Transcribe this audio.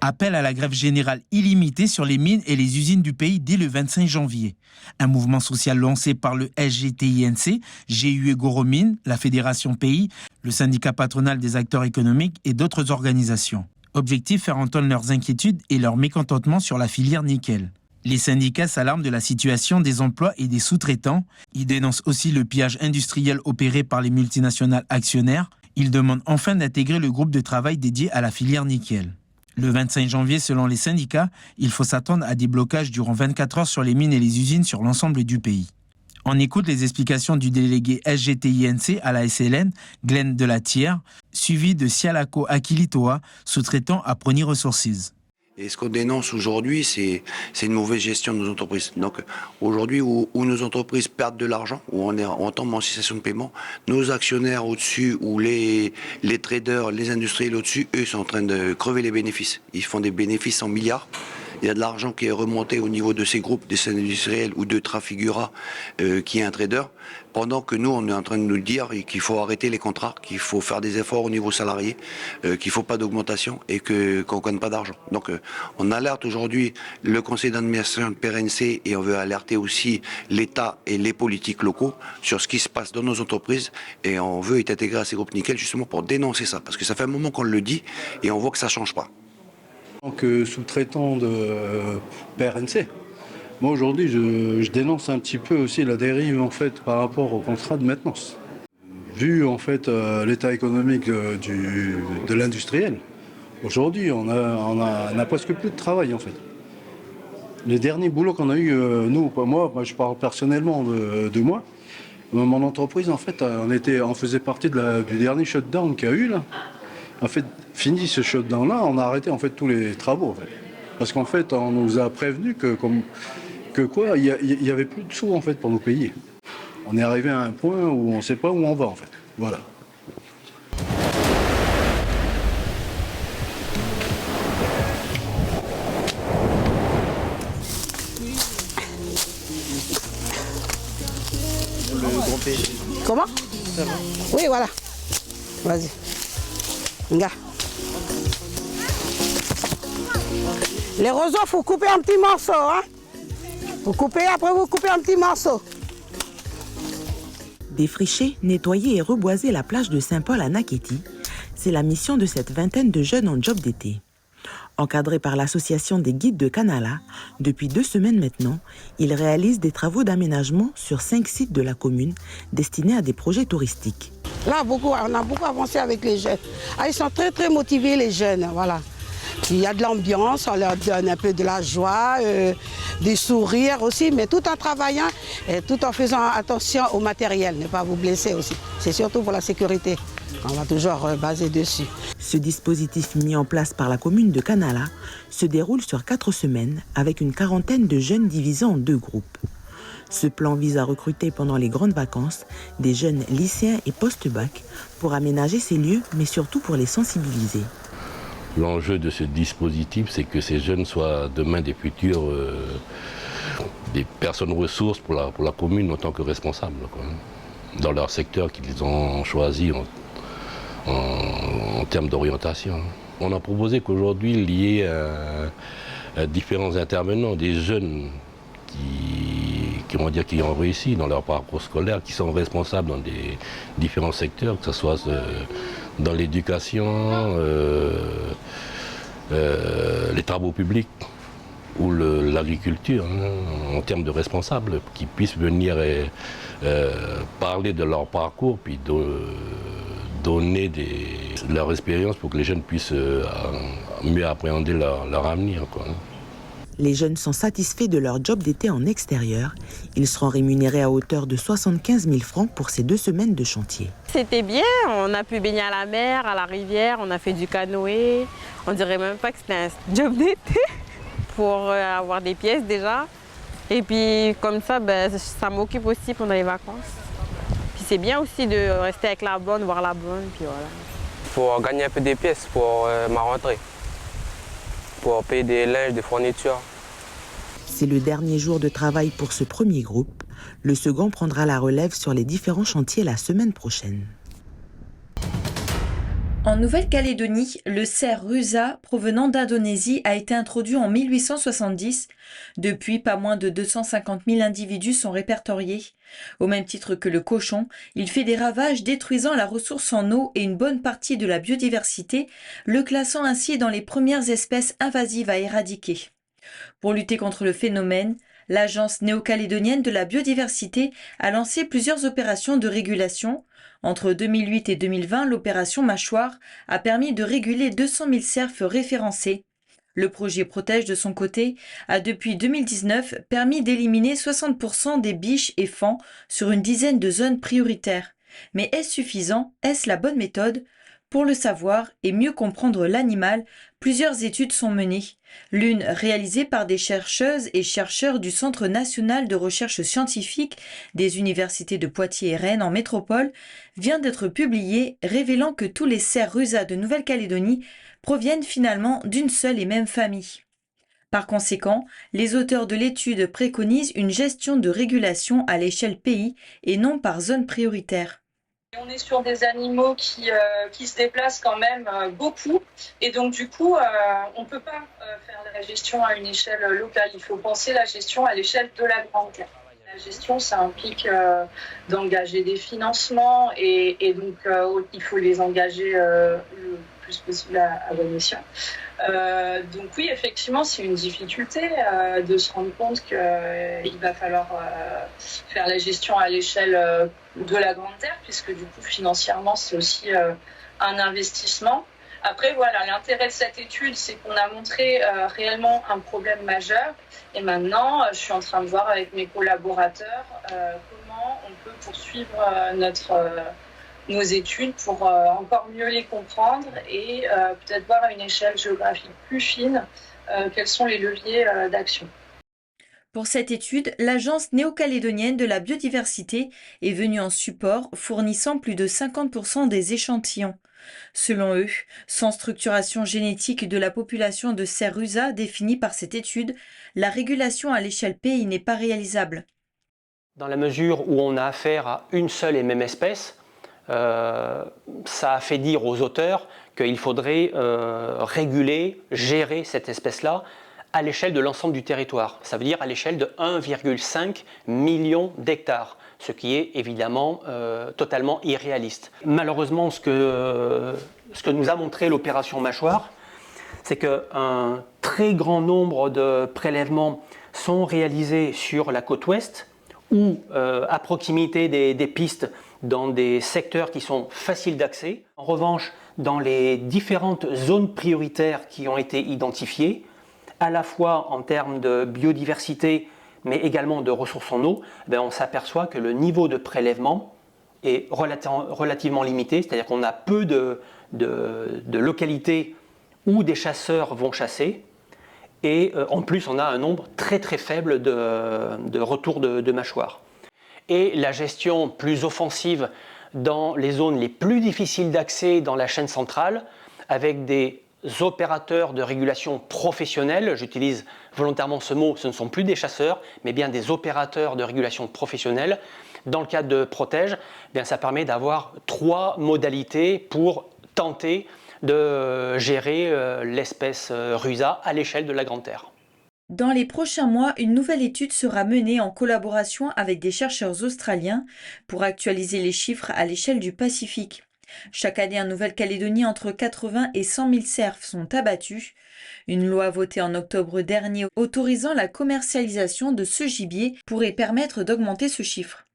appelle à la grève générale illimitée sur les mines et les usines du pays dès le 25 janvier. Un mouvement social lancé par le SGTINC, GUE Goromine, la Fédération Pays, le syndicat patronal des acteurs économiques et d'autres organisations. Objectif, faire entendre leurs inquiétudes et leur mécontentement sur la filière nickel. Les syndicats s'alarment de la situation des emplois et des sous-traitants. Ils dénoncent aussi le pillage industriel opéré par les multinationales actionnaires. Ils demandent enfin d'intégrer le groupe de travail dédié à la filière nickel. Le 25 janvier, selon les syndicats, il faut s'attendre à des blocages durant 24 heures sur les mines et les usines sur l'ensemble du pays. On écoute les explications du délégué SGTINC à la SLN, Glenn Delatière, suivi de Sialako Akilitoa, sous-traitant à Prony Resources. Et ce qu'on dénonce aujourd'hui, c'est une mauvaise gestion de nos entreprises. Donc aujourd'hui, où nos entreprises perdent de l'argent, où on tombe en cessation de paiement, nos actionnaires au-dessus, ou les traders, les industriels au-dessus, eux sont en train de crever les bénéfices. Ils font des bénéfices en milliards. Il y a de l'argent qui est remonté au niveau de ces groupes, des industriels ou de Trafigura, qui est un trader, pendant que nous, on est en train de nous dire qu'il faut arrêter les contrats, qu'il faut faire des efforts au niveau salarié, qu'il ne faut pas d'augmentation et qu'on ne gagne pas d'argent. Donc on alerte aujourd'hui le conseil d'administration de PRNC et on veut alerter aussi l'État et les politiques locaux sur ce qui se passe dans nos entreprises et on veut être intégré à ces groupes nickel justement pour dénoncer ça, parce que ça fait un moment qu'on le dit et on voit que ça ne change pas. En tant que sous-traitant de PRNC, moi aujourd'hui je dénonce un petit peu aussi la dérive en fait par rapport au contrat de maintenance. Vu en fait l'état économique de l'industriel, aujourd'hui on a presque plus de travail en fait. Les derniers boulots qu'on a eu, nous, moi je parle personnellement de moi, mon entreprise en fait on faisait partie du dernier shutdown qu'il y a eu là. En fait, fini ce shutdown-là, on a arrêté en fait tous les travaux. En fait. Parce qu'en fait, on nous a prévenu il y avait plus de sous en fait pour nous payer. On est arrivé à un point où on ne sait pas où on va en fait. Voilà. Comment? Oui, voilà. Vas-y. Nga. Les roseaux, il faut couper un petit morceau. Hein? Vous coupez, après vous coupez un petit morceau. Défricher, nettoyer et reboiser la plage de Saint-Paul à Naketi, c'est la mission de cette vingtaine de jeunes en job d'été. Encadrés par l'association des guides de Canala, depuis 2 semaines maintenant, ils réalisent des travaux d'aménagement sur 5 sites de la commune destinés à des projets touristiques. Là, on a beaucoup avancé avec les jeunes. Ils sont très, très motivés, les jeunes. Voilà. Il y a de l'ambiance, on leur donne un peu de la joie, des sourires aussi, mais tout en travaillant et tout en faisant attention au matériel, ne pas vous blesser aussi. C'est surtout pour la sécurité. On va toujours baser dessus. Ce dispositif mis en place par la commune de Canala se déroule sur 4 semaines avec une quarantaine de jeunes divisés en 2 groupes. Ce plan vise à recruter pendant les grandes vacances des jeunes lycéens et post-bac pour aménager ces lieux, mais surtout pour les sensibiliser. L'enjeu de ce dispositif, c'est que ces jeunes soient demain des futurs des personnes ressources pour la commune en tant que responsables, quoi, dans leur secteur qu'ils ont choisi en termes d'orientation. On a proposé qu'aujourd'hui, il y ait différents intervenants, des jeunes qui ont réussi dans leur parcours scolaire, qui sont responsables dans des différents secteurs, que ce soit dans l'éducation, les travaux publics ou l'agriculture, en termes de responsables, qui puissent venir parler de leur parcours, puis donner leur expérience pour que les jeunes puissent mieux appréhender leur avenir, quoi. Les jeunes sont satisfaits de leur job d'été en extérieur. Ils seront rémunérés à hauteur de 75 000 francs pour ces 2 semaines de chantier. C'était bien, on a pu baigner à la mer, à la rivière, on a fait du canoë. On dirait même pas que c'était un job d'été pour avoir des pièces déjà. Et puis comme ça, ça m'occupe aussi pendant les vacances. Puis c'est bien aussi de rester avec la bonne, voir la bonne, puis voilà. Pour gagner un peu des pièces pour ma rentrée. Pour payer des linges, des fournitures. C'est le dernier jour de travail pour ce premier groupe. Le second prendra la relève sur les différents chantiers la semaine prochaine. En Nouvelle-Calédonie, le cerf rusa provenant d'Indonésie a été introduit en 1870. Depuis, pas moins de 250 000 individus sont répertoriés. Au même titre que le cochon, il fait des ravages détruisant la ressource en eau et une bonne partie de la biodiversité, le classant ainsi dans les premières espèces invasives à éradiquer. Pour lutter contre le phénomène, l'Agence néo-calédonienne de la biodiversité a lancé plusieurs opérations de régulation. Entre 2008 et 2020, l'opération Mâchoire a permis de réguler 200 000 cerfs référencés. Le projet Protège, de son côté, a depuis 2019 permis d'éliminer 60% des biches et faons sur une dizaine de zones prioritaires. Mais est-ce suffisant? Est-ce la bonne méthode? Pour le savoir et mieux comprendre l'animal, plusieurs études sont menées. L'une, réalisée par des chercheuses et chercheurs du Centre national de recherche scientifique des universités de Poitiers et Rennes en métropole, vient d'être publiée, révélant que tous les cerfs rusas de Nouvelle-Calédonie proviennent finalement d'une seule et même famille. Par conséquent, les auteurs de l'étude préconisent une gestion de régulation à l'échelle pays et non par zone prioritaire. On est sur des animaux qui se déplacent quand même beaucoup et donc du coup on ne peut pas faire la gestion à une échelle locale, il faut penser la gestion à l'échelle de la grande terre. La gestion, ça implique d'engager des financements et donc il faut les engager le plus possible à bon escient. Donc oui, effectivement, c'est une difficulté de se rendre compte qu'il va falloir faire la gestion à l'échelle de la grande terre, puisque du coup, financièrement, c'est aussi un investissement. Après, voilà, l'intérêt de cette étude, c'est qu'on a montré réellement un problème majeur. Et maintenant, je suis en train de voir avec mes collaborateurs comment on peut poursuivre nos études pour encore mieux les comprendre et peut-être voir à une échelle géographique plus fine quels sont les leviers d'action. Pour cette étude, l'Agence néo-calédonienne de la biodiversité est venue en support, fournissant plus de 50% des échantillons. Selon eux, sans structuration génétique de la population de cerfs rusas définie par cette étude, la régulation à l'échelle pays n'est pas réalisable. Dans la mesure où on a affaire à une seule et même espèce, ça a fait dire aux auteurs qu'il faudrait réguler, gérer cette espèce-là à l'échelle de l'ensemble du territoire. Ça veut dire à l'échelle de 1,5 million d'hectares, ce qui est évidemment totalement irréaliste. Malheureusement, ce que nous a montré l'opération Mâchoire, c'est qu'un très grand nombre de prélèvements sont réalisés sur la côte ouest ou à proximité des pistes dans des secteurs qui sont faciles d'accès. En revanche, dans les différentes zones prioritaires qui ont été identifiées, à la fois en termes de biodiversité, mais également de ressources en eau, on s'aperçoit que le niveau de prélèvement est relativement limité, c'est-à-dire qu'on a peu de localités où des chasseurs vont chasser, et en plus on a un nombre très très faible de retours de mâchoires. Et la gestion plus offensive dans les zones les plus difficiles d'accès dans la chaîne centrale, avec des opérateurs de régulation professionnels, j'utilise volontairement ce mot, ce ne sont plus des chasseurs, mais bien des opérateurs de régulation professionnelle. Dans le cadre de Protège, ça permet d'avoir 3 modalités pour tenter de gérer l'espèce rusa à l'échelle de la Grande Terre. Dans les prochains mois, une nouvelle étude sera menée en collaboration avec des chercheurs australiens pour actualiser les chiffres à l'échelle du Pacifique. Chaque année en Nouvelle-Calédonie, entre 80 et 100 000 cerfs sont abattus. Une loi votée en octobre dernier autorisant la commercialisation de ce gibier pourrait permettre d'augmenter ce chiffre.